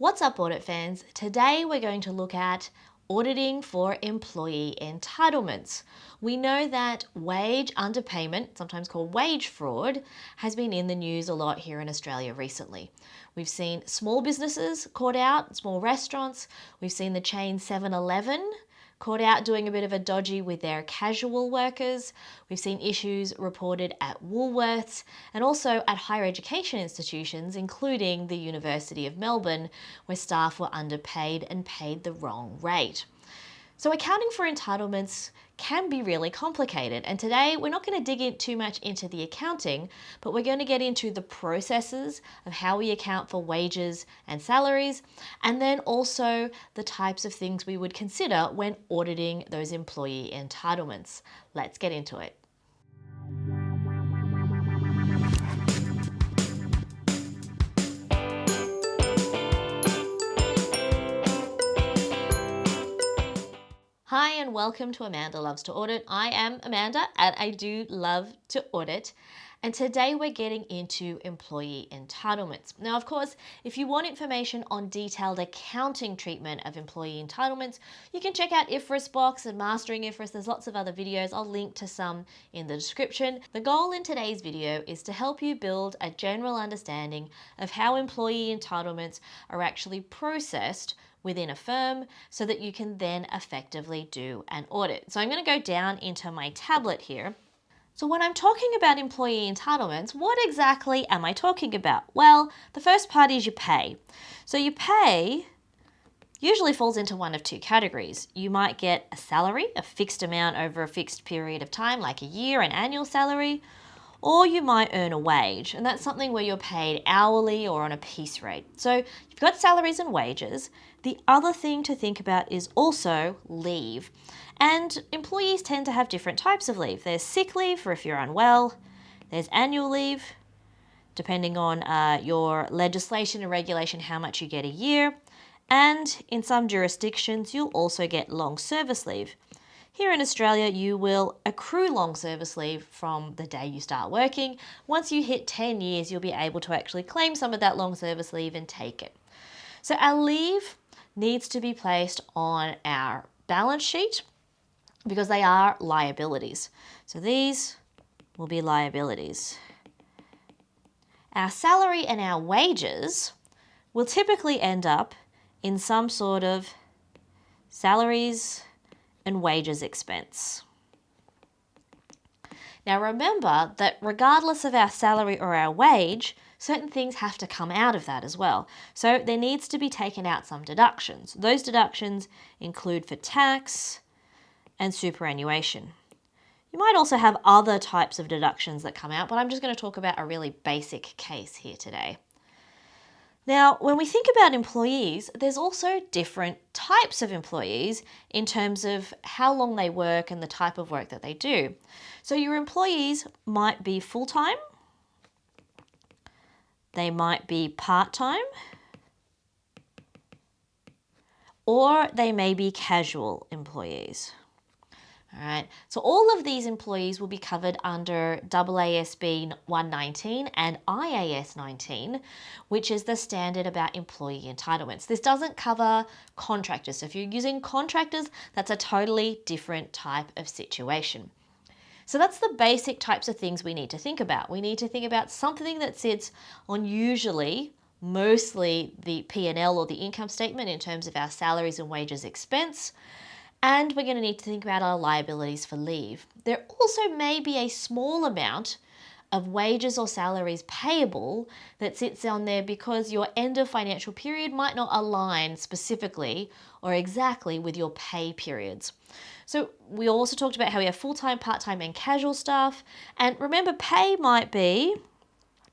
What's up, audit fans? Today we're going to look at auditing for employee entitlements. We know that wage underpayment, sometimes called wage fraud, has been in the news a lot here in Australia recently. We've seen small businesses caught out, small restaurants. We've seen the chain 7-Eleven caught out doing a bit of a dodgy with their casual workers. We've seen issues reported at Woolworths and also at higher education institutions, including the University of Melbourne, where staff were underpaid and paid the wrong rate. So accounting for entitlements can be really complicated, and today we're not going to dig in too much into the accounting, but we're going to get into the processes of how we account for wages and salaries, and then also the types of things we would consider when auditing those employee entitlements. Let's get into it. Hi and welcome to Amanda Loves to Audit. I am Amanda and I do love to audit. And today we're getting into employee entitlements. Now, of course, if you want information on detailed accounting treatment of employee entitlements, you can check out IFRS Box and Mastering IFRS. There's lots of other videos. I'll link to some in the description. The goal in today's video is to help you build a general understanding of how employee entitlements are actually processed within a firm so that you can then effectively do an audit. So I'm going to go down into my tablet here. So when I'm talking about employee entitlements, what exactly am I talking about? Well, the first part is your pay. So your pay usually falls into one of two categories. You might get a salary, a fixed amount over a fixed period of time, like a year, an annual salary, or you might earn a wage, and that's something where you're paid hourly or on a piece rate. So you've got salaries and wages. The other thing to think about is also leave. And employees tend to have different types of leave. There's sick leave for if you're unwell. There's annual leave, depending on your legislation and regulation, how much you get a year. And in some jurisdictions, you'll also get long service leave. Here in Australia, you will accrue long service leave from the day you start working. Once you hit 10 years, you'll be able to actually claim some of that long service leave and take it. So our leave needs to be placed on our balance sheet because they are liabilities. So these will be liabilities. Our salary and our wages will typically end up in some sort of salaries and wages expense. Now remember that regardless of our salary or our wage, certain things have to come out of that as well. So there needs to be taken out some deductions. Those deductions include for tax and superannuation. You might also have other types of deductions that come out, but I'm just going to talk about a really basic case here today. Now, when we think about employees, there's also different types of employees in terms of how long they work and the type of work that they do. So your employees might be full-time, they might be part-time, or they may be casual employees. All right, so all of these employees will be covered under AASB 119 and IAS 19, which is the standard about employee entitlements. This doesn't cover contractors. So if you're using contractors, that's a totally different type of situation. So that's the basic types of things we need to think about. We need to think about something that sits on usually mostly the P&L or the income statement in terms of our salaries and wages expense. And we're going to need to think about our liabilities for leave. There also may be a small amount of wages or salaries payable that sits on there because your end of financial period might not align specifically or exactly with your pay periods. So we also talked about how we have full-time, part-time and casual staff. And remember, pay might be,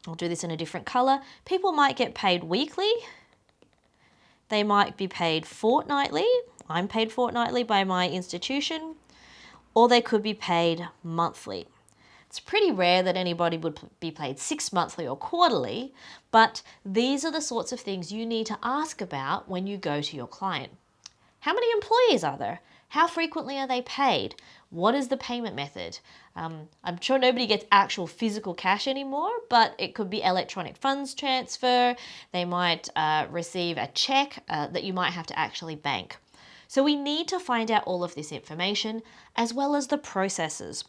I'll do this in a different color, people might get paid weekly, they might be paid fortnightly. I'm paid fortnightly by my institution, or they could be paid monthly. It's pretty rare that anybody would be paid 6 monthly or quarterly, but these are the sorts of things you need to ask about when you go to your client. How many employees are there? How frequently are they paid? What is the payment method? I'm sure nobody gets actual physical cash anymore, but it could be electronic funds transfer. They might receive a check that you might have to actually bank. So we need to find out all of this information as well as the processes.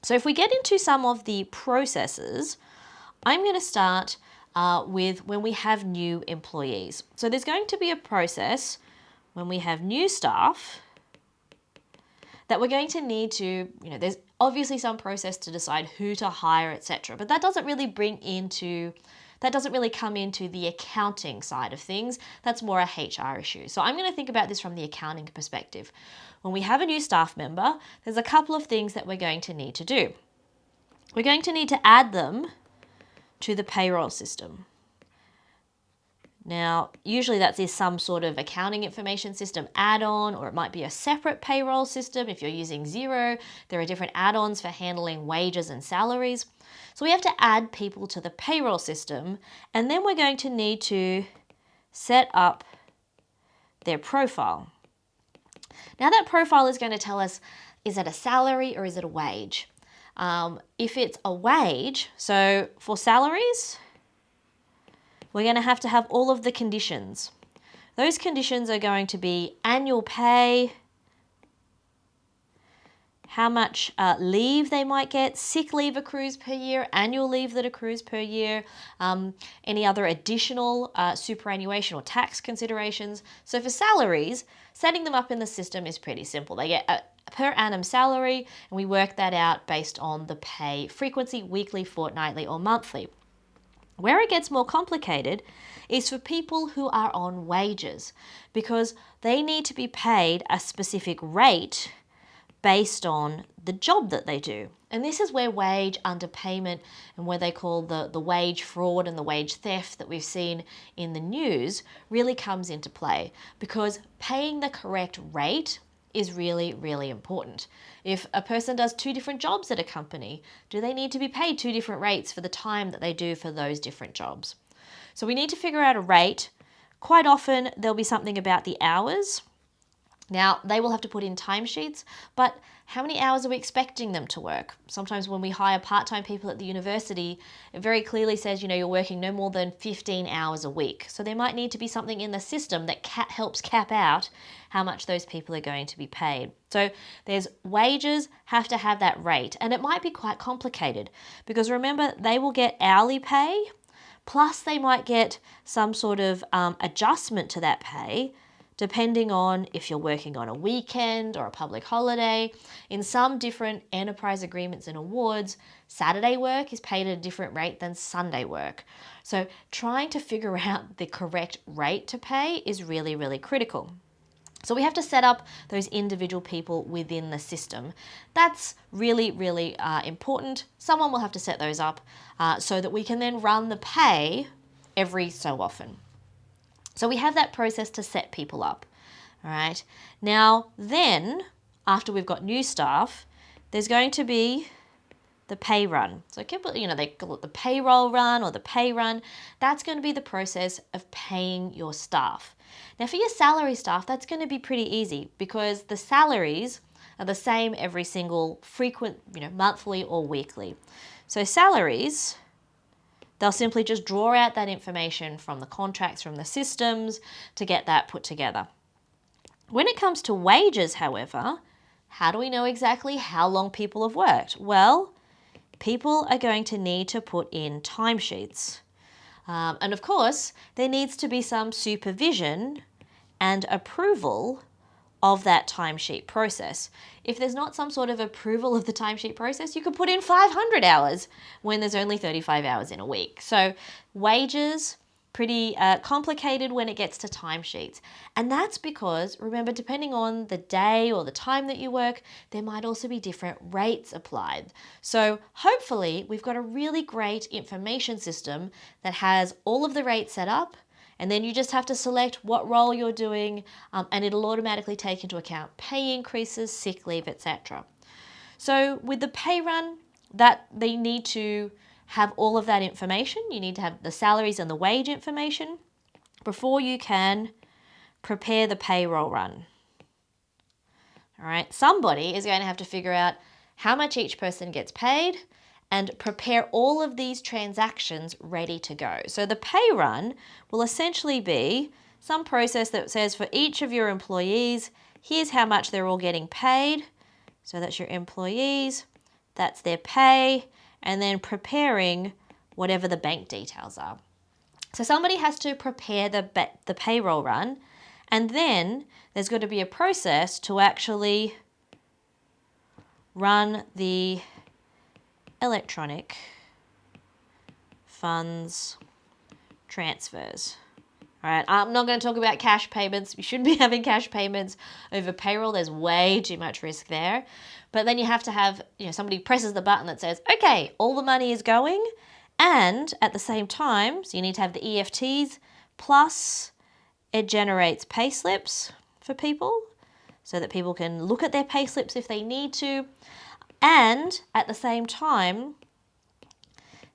So if we get into some of the processes, I'm going to start with when we have new employees. So there's going to be a process when we have new staff that we're going to need to, there's obviously some process to decide who to hire, etc. But that doesn't really come into the accounting side of things. That's more a HR issue. So I'm going to think about this from the accounting perspective. When we have a new staff member, there's a couple of things that we're going to need to do. We're going to need to add them to the payroll system. Now, usually that is some sort of accounting information system add-on, or it might be a separate payroll system. If you're using Xero, there are different add-ons for handling wages and salaries. So we have to add people to the payroll system, and then we're going to need to set up their profile. Now that profile is going to tell us, is it a salary or is it a wage? If it's a wage, so for salaries, we're going to have all of the conditions. Those conditions are going to be annual pay, how much leave they might get, sick leave accrues per year, annual leave that accrues per year, any other additional superannuation or tax considerations. So for salaries, setting them up in the system is pretty simple. They get a per annum salary, and we work that out based on the pay frequency, weekly, fortnightly, or monthly. Where it gets more complicated is for people who are on wages, because they need to be paid a specific rate based on the job that they do. And this is where wage underpayment and where they call the wage fraud and the wage theft that we've seen in the news really comes into play, because paying the correct rate is really, really important. If a person does 2 different jobs at a company, do they need to be paid 2 different rates for the time that they do for those different jobs? So we need to figure out a rate. Quite often there'll be something about the hours. Now, they will have to put in timesheets, but how many hours are we expecting them to work? Sometimes when we hire part-time people at the university, it very clearly says, you're working no more than 15 hours a week. So there might need to be something in the system that helps cap out how much those people are going to be paid. So there's wages have to have that rate, and it might be quite complicated because remember, they will get hourly pay, plus they might get some sort of adjustment to that pay depending on if you're working on a weekend or a public holiday. In some different enterprise agreements and awards, Saturday work is paid at a different rate than Sunday work. So trying to figure out the correct rate to pay is really, really critical. So we have to set up those individual people within the system. That's really, really important. Someone will have to set those up so that we can then run the pay every so often. So we have that process to set people up, all right? Now, then, after we've got new staff, there's going to be the pay run. So they call it the payroll run or the pay run. That's going to be the process of paying your staff. Now, for your salary staff, that's going to be pretty easy because the salaries are the same every single frequent, monthly or weekly. So salaries, they'll simply just draw out that information from the contracts, from the systems to get that put together. When it comes to wages, however, how do we know exactly how long people have worked? Well, people are going to need to put in timesheets. And of course, there needs to be some supervision and approval of that timesheet process. If there's not some sort of approval of the timesheet process, you could put in 500 hours when there's only 35 hours in a week. So wages, pretty complicated when it gets to timesheets. And that's because, remember, depending on the day or the time that you work, there might also be different rates applied. So hopefully we've got a really great information system that has all of the rates set up, and then you just have to select what role you're doing, and it'll automatically take into account pay increases, sick leave, etc. So with the pay run, that they need to have all of that information. You need to have the salaries and the wage information before you can prepare the payroll run. All right, somebody is going to have to figure out how much each person gets paid and prepare all of these transactions ready to go. So the pay run will essentially be some process that says for each of your employees, here's how much they're all getting paid. So that's your employees, that's their pay, and then preparing whatever the bank details are. So somebody has to prepare the payroll run, and then there's got to be a process to actually run the electronic funds transfers. All right, I'm not going to talk about cash payments. You shouldn't be having cash payments over payroll. There's way too much risk there. But then you have to have, somebody presses the button that says, okay, all the money is going. And at the same time, so you need to have the EFTs, plus it generates pay slips for people so that people can look at their pay slips if they need to. And at the same time,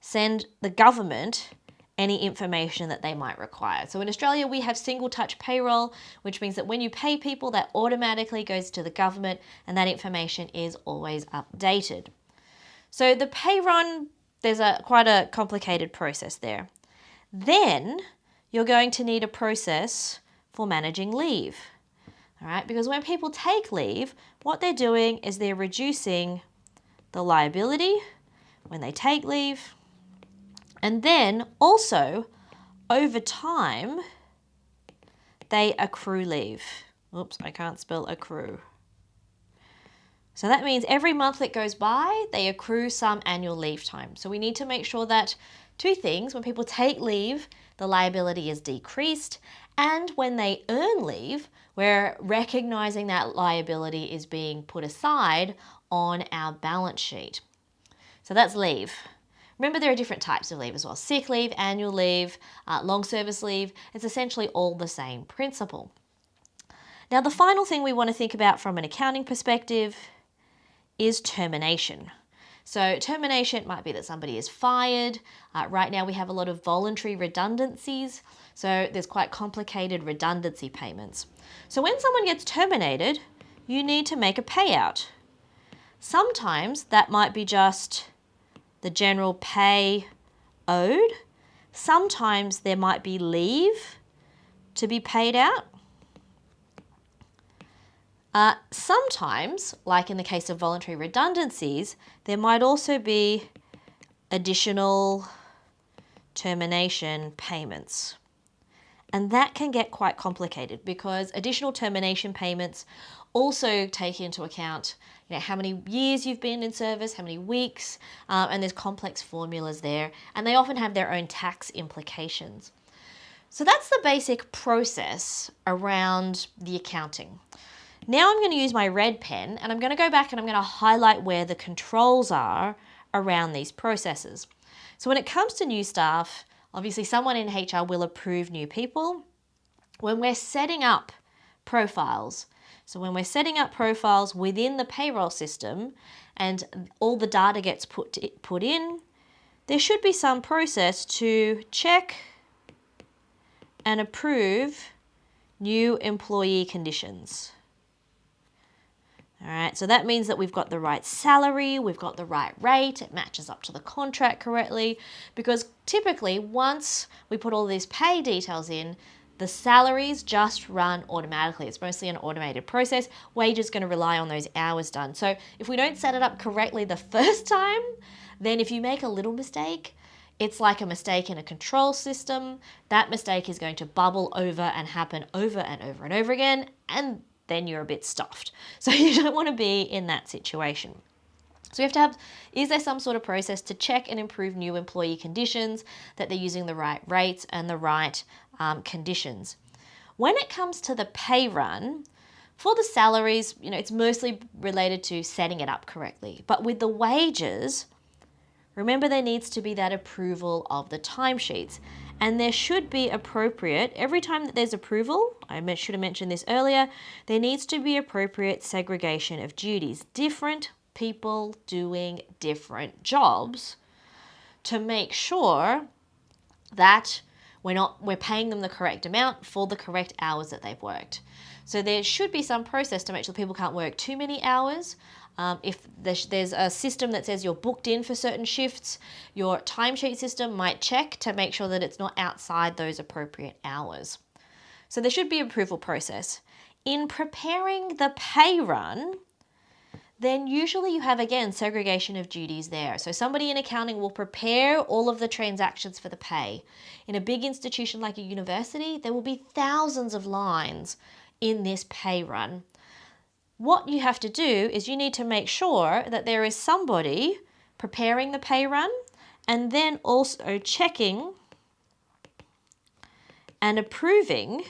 send the government any information that they might require. So in Australia, we have single touch payroll, which means that when you pay people, that automatically goes to the government and that information is always updated. So the pay run, there's quite a complicated process there. Then you're going to need a process for managing leave. All right, because when people take leave, what they're doing is they're reducing the liability when they take leave. And then also, over time, they accrue leave. Oops, I can't spell accrue. So that means every month that goes by, they accrue some annual leave time. So we need to make sure that two things, when people take leave, the liability is decreased, and when they earn leave, we're recognizing that liability is being put aside on our balance sheet. So that's leave. Remember, there are different types of leave as well. Sick leave, annual leave, long service leave. It's essentially all the same principle. Now, the final thing we want to think about from an accounting perspective is termination. So termination might be that somebody is fired. Right now we have a lot of voluntary redundancies. So there's quite complicated redundancy payments. So when someone gets terminated, you need to make a payout. Sometimes that might be just the general pay owed. Sometimes there might be leave to be paid out. Sometimes, like in the case of voluntary redundancies, there might also be additional termination payments. And that can get quite complicated because additional termination payments also take into account how many years you've been in service, how many weeks, and there's complex formulas there, and they often have their own tax implications. So that's the basic process around the accounting. Now I'm going to use my red pen and I'm going to go back and I'm going to highlight where the controls are around these processes. So when it comes to new staff, obviously someone in HR will approve new people. When we're setting up profiles, so when we're setting up profiles within the payroll system and all the data gets put in, there should be some process to check and approve new employee conditions. All right, so that means that we've got the right salary, we've got the right rate, it matches up to the contract correctly, because typically once we put all these pay details in, the salaries just run automatically. It's mostly an automated process. Wage is going to rely on those hours done. So if we don't set it up correctly the first time, then if you make a little mistake, it's like a mistake in a control system. That mistake is going to bubble over and happen over and over and over again, and then you're a bit stuffed. So you don't want to be in that situation. So we have to have, is there some sort of process to check and improve new employee conditions, that they're using the right rates and the right conditions. When it comes to the pay run, for the salaries, it's mostly related to setting it up correctly. But with the wages, remember there needs to be that approval of the timesheets. And there should be appropriate, every time that there's approval, I should have mentioned this earlier, there needs to be appropriate segregation of duties. Different people doing different jobs to make sure that we're paying them the correct amount for the correct hours that they've worked. So there should be some process to make sure people can't work too many hours. If there's a system that says you're booked in for certain shifts, your timesheet system might check to make sure that it's not outside those appropriate hours. So there should be an approval process. In preparing the pay run, then usually you have, again, segregation of duties there. So somebody in accounting will prepare all of the transactions for the pay. In a big institution like a university, there will be thousands of lines in this pay run. What you have to do is you need to make sure that there is somebody preparing the pay run and then also checking and approving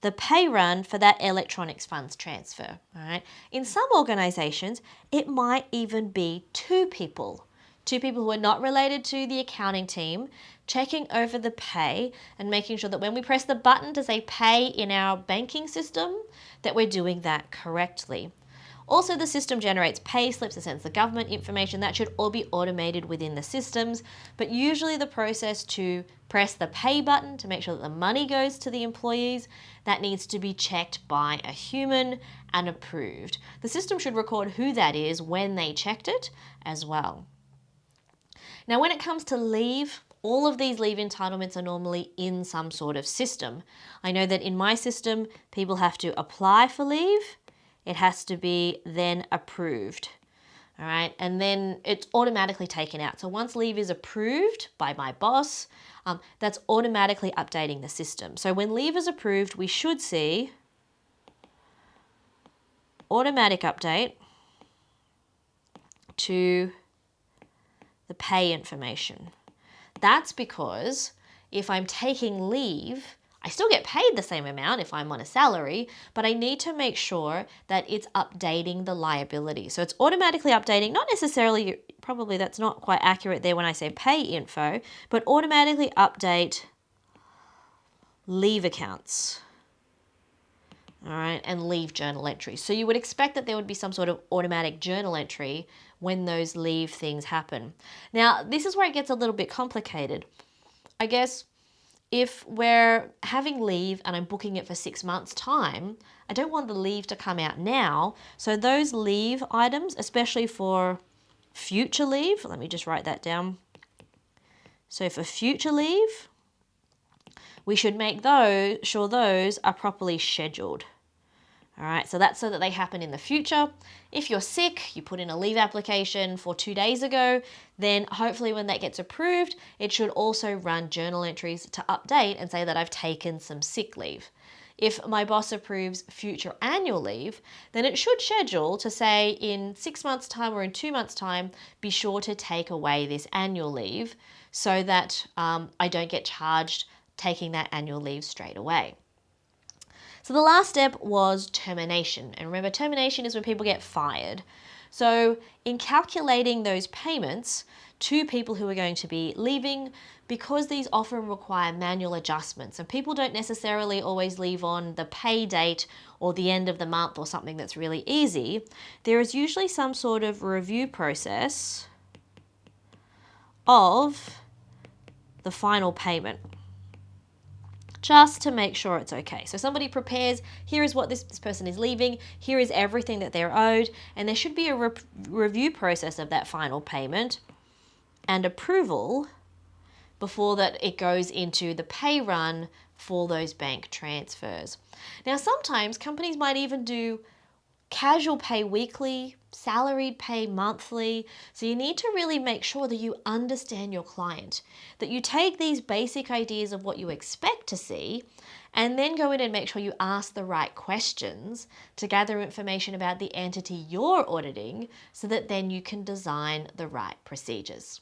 the pay run for that electronic funds transfer. All right. In some organizations, it might even be two people who are not related to the accounting team, checking over the pay and making sure that when we press the button to say pay in our banking system, that we're doing that correctly. Also, the system generates pay slips and sends the government information. That should all be automated within the systems. But usually the process to press the pay button to make sure that the money goes to the employees, that needs to be checked by a human and approved. The system should record who that is when they checked it as well. Now, when it comes to leave, all of these leave entitlements are normally in some sort of system. I know that in my system, people have to apply for leave. It has to be then approved. All right, and then it's automatically taken out. So once leave is approved by my boss, that's automatically updating the system. So when leave is approved, we should see automatic update to the pay information. That's because if I'm taking leave, I still get paid the same amount if I'm on a salary, but I need to make sure that it's updating the liability. So it's automatically updating, not necessarily, probably that's not quite accurate there when I say pay info, but automatically update leave accounts. All right, and leave journal entries. So you would expect that there would be some sort of automatic journal entry when those leave things happen. Now, this is where it gets a little bit complicated. I guess if we're having leave and I'm booking it for 6 months' time, I don't want the leave to come out now. So those leave items, especially for future leave, let me just write that down. So for future leave, we should make sure those are properly scheduled. All right, so that's so that they happen in the future. If you're sick, you put in a leave application for 2 days ago, then hopefully when that gets approved, it should also run journal entries to update and say that I've taken some sick leave. If my boss approves future annual leave, then it should schedule to say in 6 months' time or in 2 months' time, be sure to take away this annual leave so that I don't get charged taking that annual leave straight away. So the last step was termination. And remember, termination is when people get fired. So in calculating those payments to people who are going to be leaving, because these often require manual adjustments and people don't necessarily always leave on the pay date or the end of the month or something that's really easy, there is usually some sort of review process of the final payment, just to make sure it's okay. So somebody prepares, here is what this person is leaving, here is everything that they're owed, and there should be a review process of that final payment and approval before that it goes into the pay run for those bank transfers. Now, sometimes companies might even do casual pay weekly, salaried pay monthly. So you need to really make sure that you understand your client, that you take these basic ideas of what you expect to see and then go in and make sure you ask the right questions to gather information about the entity you're auditing so that then you can design the right procedures.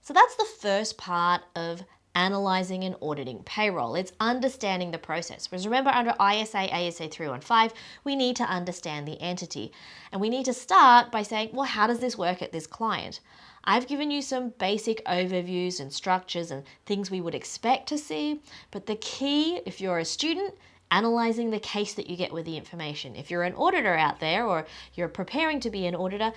So that's the first part of analyzing and auditing payroll. It's understanding the process. Because remember, under ISA, ASA 315, we need to understand the entity. And we need to start by saying, well, how does this work at this client? I've given you some basic overviews and structures and things we would expect to see. But the key, if you're a student, analyzing the case that you get with the information. If you're an auditor out there or you're preparing to be an auditor,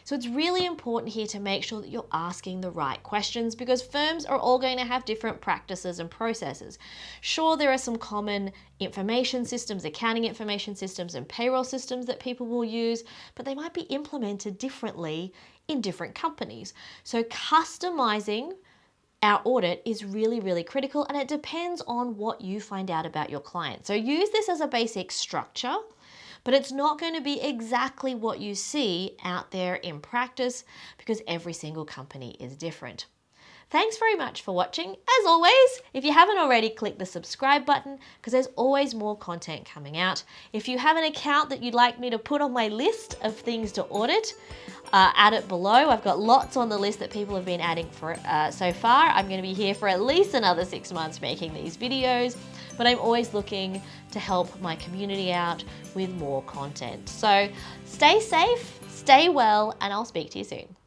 so it's really important here to make sure that you're asking the right questions, because firms are all going to have different practices and processes. Sure, there are some common information systems, accounting information systems and payroll systems that people will use, but they might be implemented differently in different companies. So customizing our audit is really, really critical, and it depends on what you find out about your client. So use this as a basic structure, but it's not going to be exactly what you see out there in practice, because every single company is different. Thanks very much for watching. As always, if you haven't already, click the subscribe button, because there's always more content coming out. If you have an account that you'd like me to put on my list of things to audit, add it below. I've got lots on the list that people have been adding for so far. I'm going to be here for at least another 6 months making these videos, but I'm always looking to help my community out with more content. So stay safe, stay well, and I'll speak to you soon.